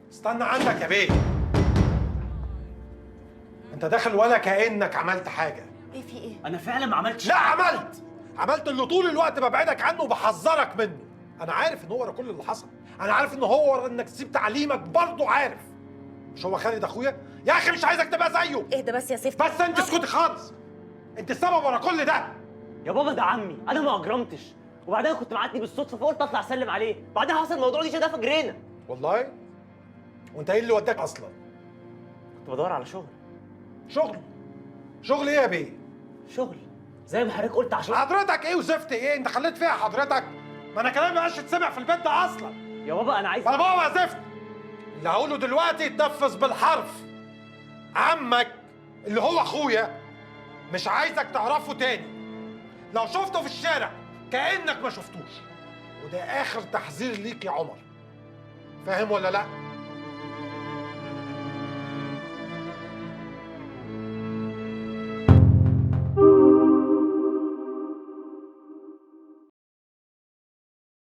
استنى عندك يا بيه. انت داخل ولا كأنك عملت حاجة. ايه في ايه؟ انا فعلا ما عملتش. لا عملت اللي طول الوقت ببعدك عنه وبحذرك منه. انا عارف ان هو ورا كل اللي حصل، انا عارف ان هو ورا انك تسيب تعليمك برضه عارف. مش هو خالد اخويا؟ يا اخي مش عايزك تبقى زيه. اهدى بس يا سيف. بس انت اسكتي خالص. انت السبب ورا كل ده. يا بابا ده عمي، انا ما اجرمتش. وبعدين كنت معدي بالصدفه فقلت اطلع اسلم عليه، بعدين حصل الموضوع دي ده فجرينا. والله؟ وانت ايه اللي وداك اصلا؟ كنت بدور على شغل. شغل ايه يا بيه؟ شغل زي ما حضرتك قلت عشان حضرتك ايه وزفت ايه؟ انت خليت فيها حضرتك؟ ما انا كلامي مبقاش يتسمع في البيت ده اصلا. يا بابا انا عايز. انا بابا زفت. اللي هقوله دلوقتي يتنفذ بالحرف. عمك اللي هو اخويا مش عايزك تعرفه تاني. لو شفته في الشارع كأنك ما شفتوش. وده اخر تحذير ليك يا عمر. فاهم ولا لا؟